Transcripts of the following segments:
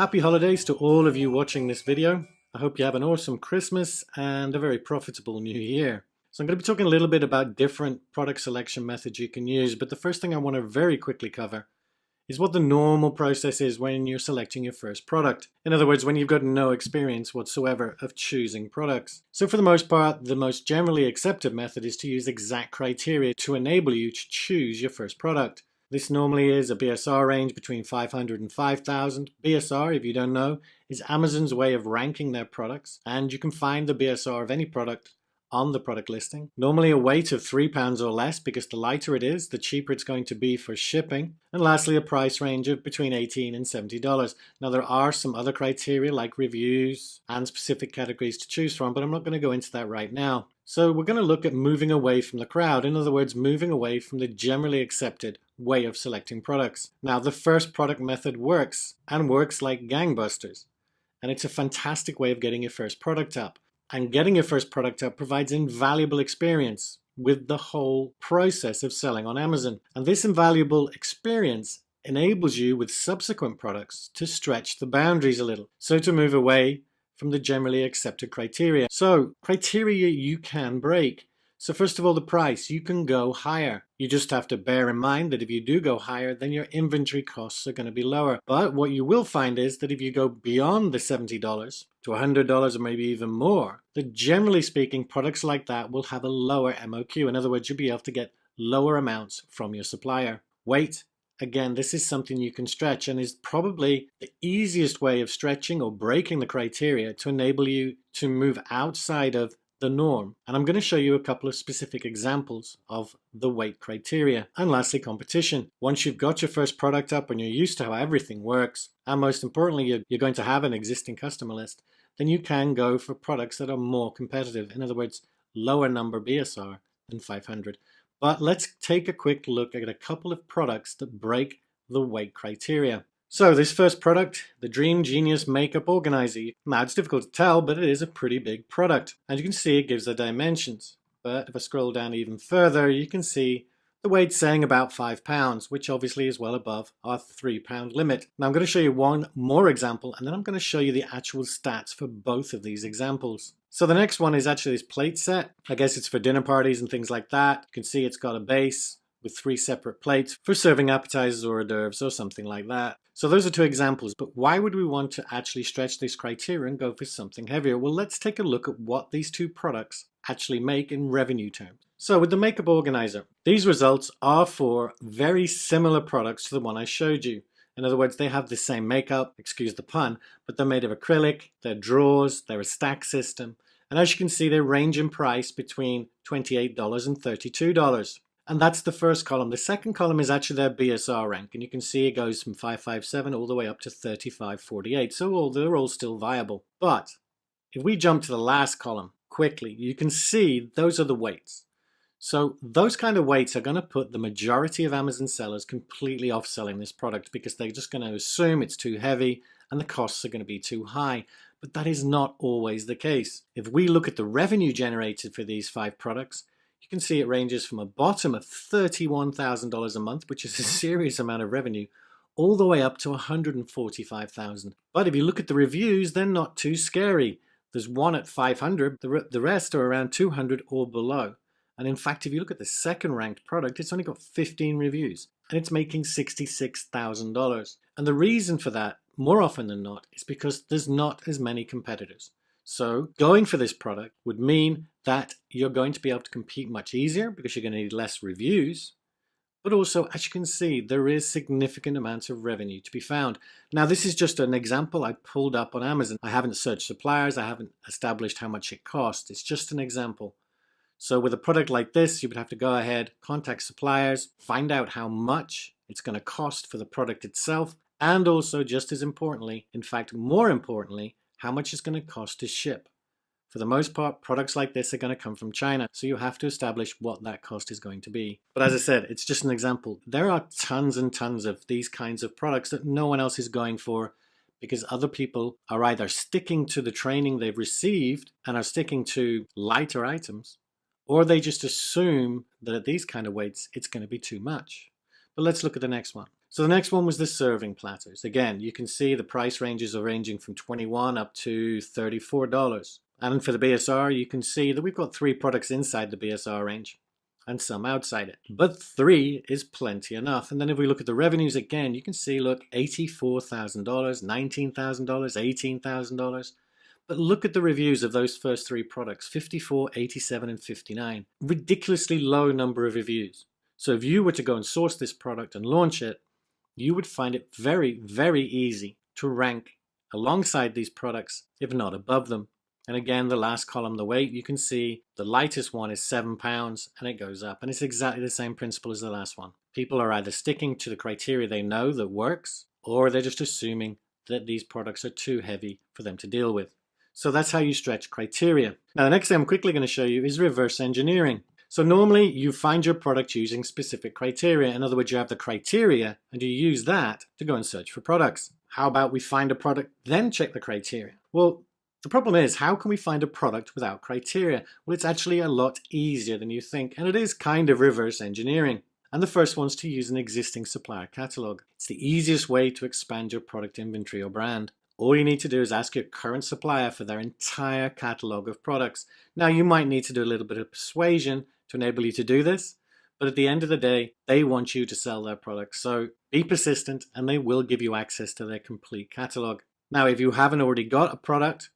Happy holidays to all of you watching this video. I hope you have an awesome Christmas and a very profitable new year. So I'm going to be talking a little bit about different product selection methods you can use, but the first thing I want to very quickly cover is what the normal process is when you're selecting your first product. In other words, when you've got no experience whatsoever of choosing products. So for the most part, the most generally accepted method is to use exact criteria to enable you to choose your first product. This normally is a BSR range between 500 and 5,000. BSR, if you don't know, is Amazon's way of ranking their products, and you can find the BSR of any product on the product listing. Normally a weight of 3 pounds or less, because the lighter it is, the cheaper it's going to be for shipping. And lastly, a price range of between $18 and $70. Now there are some other criteria like reviews and specific categories to choose from, but I'm not going to go into that right now. So we're going to look at moving away from the crowd. In other words, moving away from the generally accepted way of selecting products. Now the first product method works, and works like gangbusters. And it's a fantastic way of getting your first product up. And getting your first product up provides invaluable experience with the whole process of selling on Amazon. And this invaluable experience enables you with subsequent products to stretch the boundaries a little. So to move away from the generally accepted criteria. So criteria you can break. So first of all, the price, you can go higher. You just have to bear in mind that if you do go higher, then your inventory costs are going to be lower. But what you will find is that if you go beyond the $70 to $100 or maybe even more, that generally speaking, products like that will have a lower MOQ. In other words, you'll be able to get lower amounts from your supplier. Weight, again, this is something you can stretch and is probably the easiest way of stretching or breaking the criteria to enable you to move outside of the norm. And I'm going to show you a couple of specific examples of the weight criteria. And lastly, competition. Once you've got your first product up and you're used to how everything works, and most importantly, you're going to have an existing customer list, then you can go for products that are more competitive. In other words, lower number BSR than 500. But let's take a quick look at a couple of products that break the weight criteria. So this first product, the Dream Genius Makeup Organizer. Now it's difficult to tell, but it is a pretty big product. And you can see it gives the dimensions. But if I scroll down even further, you can see the weight's saying about 5 pounds, which obviously is well above our 3 pound limit. Now I'm going to show you one more example, and then I'm going to show you the actual stats for both of these examples. So the next one is actually this plate set. I guess it's for dinner parties and things like that. You can see it's got a base with 3 separate plates for serving appetizers or hors d'oeuvres or something like that. So those are 2 examples, but why would we want to actually stretch this criteria and go for something heavier? Well, let's take a look at what these 2 products actually make in revenue terms. So with the makeup organizer, these results are for very similar products to the one I showed you. In other words, they have the same makeup, excuse the pun, but they're made of acrylic, they're drawers, they're a stack system. And as you can see, they range in price between $28 and $32. And that's the first column. The second column is actually their BSR rank. And you can see it goes from 557 all the way up to 3548. So they're all still viable. But if we jump to the last column quickly, you can see those are the weights. So those kind of weights are going to put the majority of Amazon sellers completely off selling this product because they're just going to assume it's too heavy and the costs are going to be too high. But that is not always the case. If we look at the revenue generated for these 5 products, you can see it ranges from a bottom of $31,000 a month, which is a serious amount of revenue, all the way up to $145,000. But if you look at the reviews, they're not too scary. There's one at 500, the rest are around 200 or below. And in fact, if you look at the second ranked product, it's only got 15 reviews and it's making $66,000. And the reason for that, more often than not, is because there's not as many competitors. So going for this product would mean that you're going to be able to compete much easier because you're going to need less reviews. But also, as you can see, there is significant amounts of revenue to be found. Now, this is just an example I pulled up on Amazon. I haven't searched suppliers. I haven't established how much it costs. It's just an example. So with a product like this, you would have to go ahead, contact suppliers, find out how much it's going to cost for the product itself, and also, just as importantly, in fact, more importantly, how much it's going to cost to ship. For the most part, products like this are going to come from China, so you have to establish what that cost is going to be. But as I said, it's just an example. There are tons and tons of these kinds of products that no one else is going for because other people are either sticking to the training they've received and are sticking to lighter items, or they just assume that at these kind of weights, it's going to be too much. But let's look at the next one. So the next one was the serving platters. Again, you can see the price ranges are ranging from $21 up to $34. And for the BSR, you can see that we've got 3 products inside the BSR range and some outside it. But 3 is plenty enough. And then if we look at the revenues again, you can see, look, $84,000, $19,000, $18,000. But look at the reviews of those first 3 products, 54, 87, and 59. Ridiculously low number of reviews. So if you were to go and source this product and launch it, you would find it very, very easy to rank alongside these products, if not above them. And again, the last column, the weight, you can see the lightest one is 7 pounds and it goes up. And it's exactly the same principle as the last one. People are either sticking to the criteria they know that works, or they're just assuming that these products are too heavy for them to deal with. So that's how you stretch criteria. Now, the next thing I'm quickly going to show you is reverse engineering. So normally you find your product using specific criteria. In other words, you have the criteria and you use that to go and search for products. How about we find a product, then check the criteria? Well, the problem is, how can we find a product without criteria? Well, it's actually a lot easier than you think, and it is kind of reverse engineering. And the first one's to use an existing supplier catalog. It's the easiest way to expand your product inventory or brand. All you need to do is ask your current supplier for their entire catalog of products. Now, you might need to do a little bit of persuasion to enable you to do this, but at the end of the day, they want you to sell their products. So be persistent and they will give you access to their complete catalog. Now, if you haven't already got a product,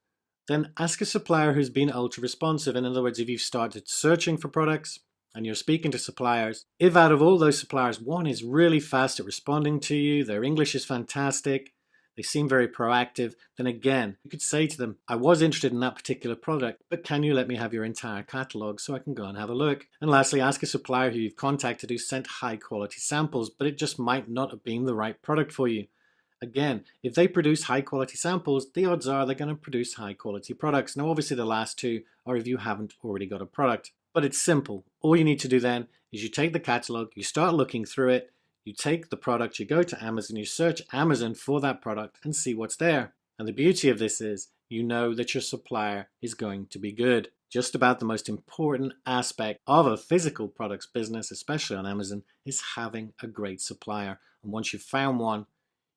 then ask a supplier who's been ultra responsive. In other words, if you've started searching for products and you're speaking to suppliers, if out of all those suppliers, one is really fast at responding to you, their English is fantastic, they seem very proactive, then again, you could say to them, I was interested in that particular product, but can you let me have your entire catalog so I can go and have a look? And lastly, ask a supplier who you've contacted who sent high quality samples, but it just might not have been the right product for you. Again, if they produce high quality samples, the odds are they're going to produce high quality products. Now, obviously the last 2 are if you haven't already got a product, but it's simple. All you need to do then is you take the catalog, you start looking through it, you take the product, you go to Amazon, you search Amazon for that product and see what's there. And the beauty of this is you know that your supplier is going to be good. Just about the most important aspect of a physical products business, especially on Amazon, is having a great supplier. And once you've found one,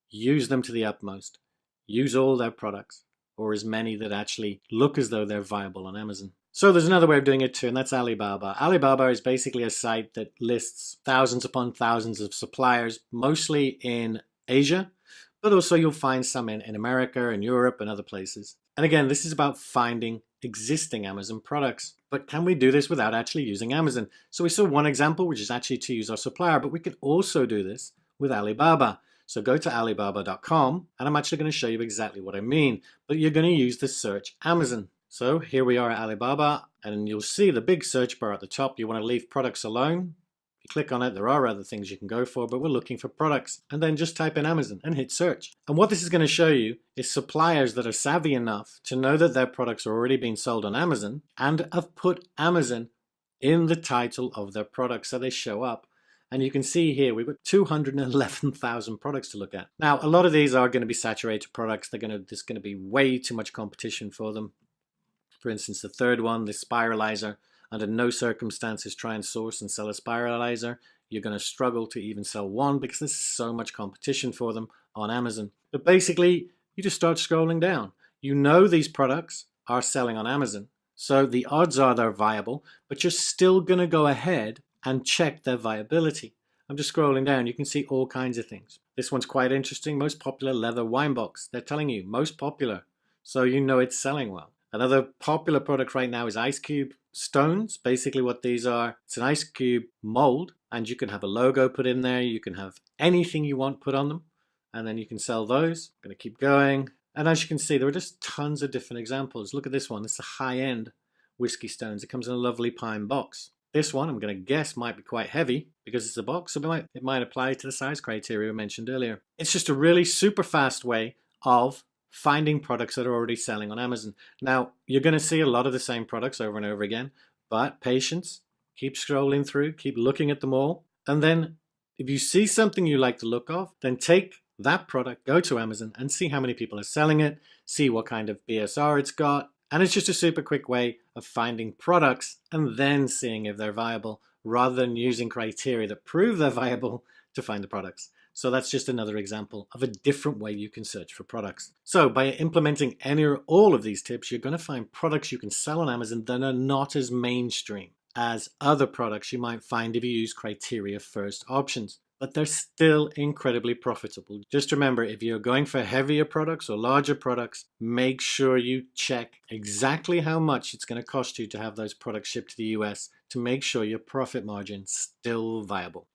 use them to the utmost. Use all their products, or as many that actually look as though they're viable on Amazon. So there's another way of doing it too, and that's Alibaba. Alibaba is basically a site that lists thousands upon thousands of suppliers, mostly in Asia, but also you'll find some in America and Europe and other places. And again, this is about finding existing Amazon products. But can we do this without actually using Amazon? So we saw one example, which is actually to use our supplier, but we can also do this with Alibaba. So go to alibaba.com, and I'm actually going to show you exactly what I mean, but you're going to use the search Amazon. So here we are at Alibaba, and you'll see the big search bar at the top. You want to leave products alone. If you click on it, there are other things you can go for, but we're looking for products. And then just type in Amazon and hit search. And what this is going to show you is suppliers that are savvy enough to know that their products are already being sold on Amazon and have put Amazon in the title of their products so they show up. And you can see here, we've got 211,000 products to look at. Now, a lot of these are going to be saturated products. There's going to be way too much competition for them. For instance, the third one, the spiralizer, under no circumstances try and source and sell a spiralizer. You're going to struggle to even sell one because there's so much competition for them on Amazon. But basically, you just start scrolling down. You know these products are selling on Amazon, so the odds are they're viable, but you're still going to go ahead and check their viability. I'm just scrolling down. You can see all kinds of things. This one's quite interesting. Most popular leather wine box. They're telling you most popular, so you know it's selling well. Another popular product right now is ice cube stones. Basically what these are, it's an ice cube mold, and you can have a logo put in there. You can have anything you want put on them, and then you can sell those. I'm going to keep going. And as you can see, there are just tons of different examples. Look at this one. It's a high-end whiskey stones. It comes in a lovely pine box. This one, I'm going to guess, might be quite heavy because it's a box, so it might apply to the size criteria we mentioned earlier. It's just a really super fast way of finding products that are already selling on Amazon. Now, you're going to see a lot of the same products over and over again, but patience, keep scrolling through, keep looking at them all, and then if you see something you like the look of, then take that product, go to Amazon and see how many people are selling it, see what kind of BSR it's got, and it's just a super quick way of finding products and then seeing if they're viable rather than using criteria that prove they're viable to find the products. So that's just another example of a different way you can search for products. So by implementing any or all of these tips, you're going to find products you can sell on Amazon that are not as mainstream as other products you might find if you use criteria first options. But they're still incredibly profitable. Just remember, if you're going for heavier products or larger products, make sure you check exactly how much it's going to cost you to have those products shipped to the US to make sure your profit margin is still viable.